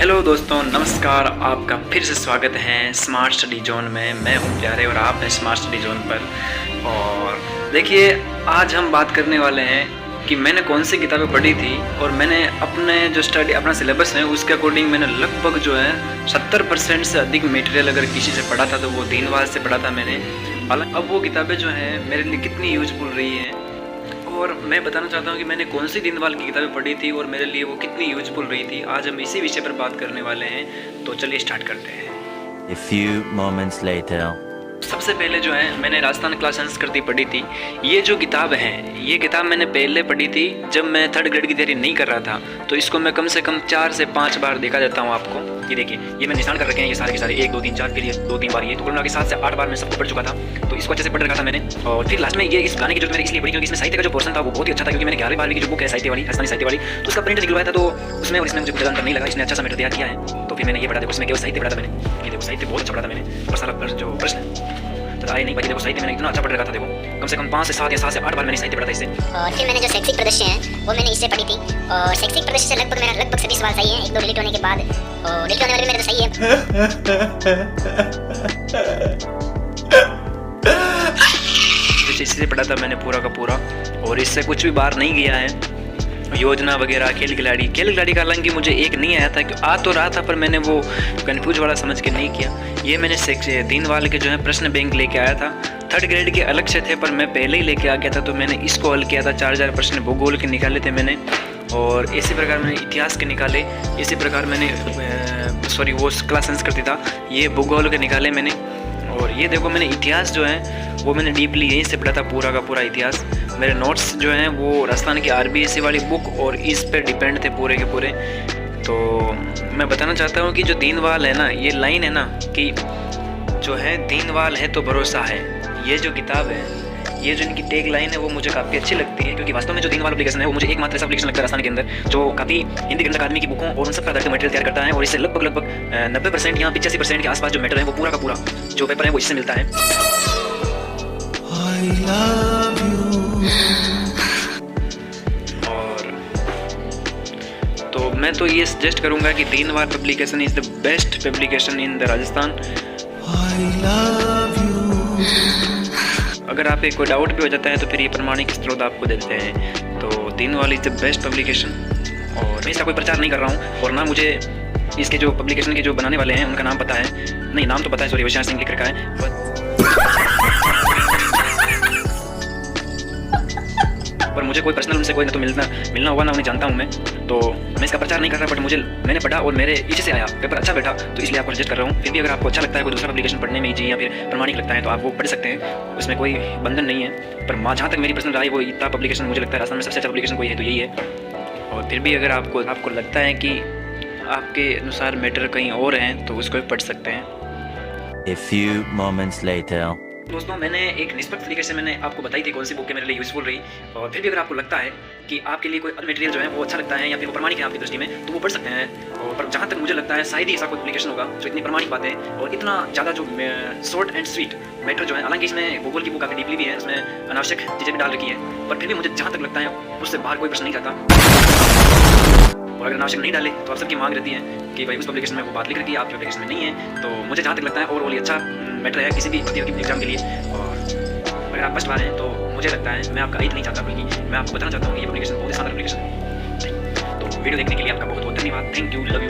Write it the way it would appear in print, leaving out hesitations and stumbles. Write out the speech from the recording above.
Hello दोस्तों, नमस्कार। आपका फिर से स्वागत है स्मार्ट स्टडी जोन में। मैं हूं प्यारे और आप हैं स्मार्ट स्टडी जोन पर। और देखिए, आज हम बात करने वाले हैं कि मैंने कौन सी किताबें पढ़ी थी और मैंने अपने जो अपना सिलेबस है उसके अकॉर्डिंग मैंने लगभग जो है 70% से अधिक मटेरियल अगर किसी से पढ़ा था तो वो दीनवाल से पढ़ा था मैंने। हालांकि अब वो किताबें जो हैं मेरे लिए कितनी यूजफुल रही हैं और मैं बताना चाहता हूँ कि मैंने कौन सी दीनवाल की किताबें पढ़ी थी और मेरे लिए वो कितनी यूजफुल रही थी। आज हम इसी विषय पर बात करने वाले हैं, तो चलिए स्टार्ट करते हैं। A few moments later. सबसे पहले जो है मैंने राजस्थान क्लास संस्कृति पढ़ी थी। ये जो किताब है, ये किताब मैंने पहले पढ़ी थी जब मैं 3rd ग्रेड की तैयारी नहीं कर रहा था, तो इसको मैं कम से कम 4 से 5 बार देखा देता हूँ आपको। ये देखिए, ये मैं निशान कर रखे हैं, ये सारे के सारे 1 2 3 4 के लिए 2-3 बार, ये तो कुल 7 से 8 बार मैं सबको पढ़ चुका था। तो इसको अच्छे से पढ़ रखा था मैंने। और फिर लास्ट में ये इस गाने की जरूरत मैंने इसलिए पढ़ी क्योंकि इसमें साहित्य का जो पोर्शन था वो बहुत ही अच्छा था, क्योंकि मैंने 11वीं 12वीं की जो बुक है साहित्य वाली, राजस्थानी साहित्य वाली, तो उसका प्रिंट निकलवाया था, तो उसमें और इसमें मुझे कुछ अंतर नहीं लगा। इसने अच्छा सा मैटर तैयार किया है, तो फिर मैंने ये पढ़ा। देखो, उसमें केवल साहित्य पढ़ा था मैंने। ये देखो, साहित्य बहुत अच्छा पढ़ा था मैंने और सारा जो प्रश्न है तो आए नहीं पाई। देखो, साहित्य मैंने इतना अच्छा पढ़ रखा था। देखो, कम से कम 5 से 7 या 7 से 8 बार मैंने साहित्य पढ़ा था इससे। और फिर मैंने जो शैक्षिक प्रदर्शन है वो मैंने इससे पढ़ी थी, और शैक्षिक प्रदर्शन से लगभग सभी सवाल सही हैं, 1-2 डिलीट होने के बाद। और डिलीट होने वाले मेरे तो सही है। इससे पढ़ा था मैंने पूरा का पूरा, और इससे कुछ भी बाहर नहीं गया है। योजना वगैरह, खेल खिलाड़ी का हालांकि मुझे एक नहीं आया था, आ तो रहा था पर मैंने वो कन्फ्यूज वाला समझ के नहीं किया। ये मैंने दीनवाल के जो है प्रश्न बैंक लेके आया था। 3rd ग्रेड के अलग से थे पर मैं पहले ही लेके आ गया था, तो मैंने इसको हल किया था। 4 प्रश्न भूगोल के निकाले थे मैंने, और इसी प्रकार मैंने इतिहास के निकाले। इसी प्रकार मैंने वो क्लास संस्कृति था, ये भूगोल के निकाले मैंने। और ये देखो, मैंने इतिहास जो है वो मैंने डीपली यहीं से पढ़ा था, पूरा का पूरा इतिहास। मेरे नोट्स जो हैं वो राजस्थान की RBSE वाली बुक और इस पे डिपेंड थे पूरे के पूरे। तो मैं बताना चाहता हूँ कि जो दीनवाल है ना, ये लाइन है ना कि जो है दीनवाल है तो भरोसा है, ये जो किताब है, ये जो इनकी टैग लाइन है वो मुझे काफ़ी अच्छी लगती है, क्योंकि वास्तव में जो दीनवाल एप्लीकेशन है वो मुझे एकमात्र ऐसा एप्लीकेशन लगता है राजस्थान के अंदर जो काफ़ी हिंदी गणित अकादमी की बुकों और उन सब का मटेरियल तैयार करता है। और इससे लगभग 90% या 85% के आसपास जो मैटर है वो पूरा का पूरा जो पेपर है वो इससे मिलता है। और तो मैं तो ये सजेस्ट करूंगा कि Deenwal publication is the best publication in the Rajasthan. अगर आप कोई डाउट भी हो जाता है तो फिर ये प्रमाणिक स्रोत आपको देते हैं। तो दीनवाल इज द बेस्ट पब्लिकेशन। और मैं इसका कोई प्रचार नहीं कर रहा हूँ, और ना मुझे इसके जो पब्लिकेशन के जो बनाने वाले हैं उनका नाम पता है, नहीं नाम तो पता है, सॉरी, विशाल सिंह लिख रखा है, पर मुझे कोई पर्सनल उनसे कोई ना तो मिलना हुआ ना उन्हें जानता हूँ मैं, तो मैं इसका प्रचार नहीं कर रहा। बट मैंने पढ़ा और मेरे इसी से आया, पेपर अच्छा बैठा, तो इसलिए आपको सजेस्ट कर रहा हूँ। फिर भी अगर आपको अच्छा लगता है कोई दूसरा पब्लिकेशन पढ़ने में ईजी या फिर प्रमाणिक लगता है तो आप वो पढ़ सकते हैं, उसमें कोई बंधन नहीं है। पर जहाँ तक मेरी पर्सनल राय, वो इतना पब्लिकेशन मुझे लगता है राजस्थान में सबसे अच्छा पब्लिकेशन कोई है तो यही है। और फिर भी अगर आपको लगता है कि आपके अनुसार मैटर कहीं और हैं तो उसको भी पढ़ सकते हैं। A few moments later. दोस्तों, मैंने एक निष्पक्ष तरीके से मैंने आपको बताई थी कौन सी बुक मेरे लिए यूजफुल रही। और फिर भी अगर आपको लगता है कि आपके लिए कोई मटेरियल जो है वो अच्छा लगता है या फिर वो प्रमाणिक है आपकी दृष्टि में, तो वो पढ़ सकते हैं। और पर जहाँ तक मुझे लगता है शायद ही ऐसा कोई पब्लिकेशन होगा जो इतनी प्रमाणिक बातें और इतना ज़्यादा जो शॉर्ट एंड स्वीट मैटर जो है, हालांकि इसमें भूगोल की बुक काफ़ी डीपली भी है, उसमें अनावश्यक चीज़ें भी डाल रखी है, पर फिर भी मुझे जहाँ तक लगता है उससे बाहर कोई प्रश्न नहीं जाता। और अगर अनावश्यक नहीं डाले तो आप सबकी मांग रहती है कि भाई उस पब्लिकेशन में वो बात लिख रखी है, आपके पब्लिकेशन में नहीं है। तो मुझे जहाँ तक लगता है ओवरऑल अच्छा मैटर है किसी भी प्रतियोगी एग्जाम के लिए। और अगर आप फर्स्ट बार हैं तो मुझे लगता है, मैं आपका अहित नहीं चाहता, बल्कि मैं आपको बताना चाहता हूँ कि ये पब्लिकेशन बहुत ही शानदार पब्लिकेशन है। तो वीडियो देखने के लिए आपका बहुत बहुत धन्यवाद। Thank you, love you.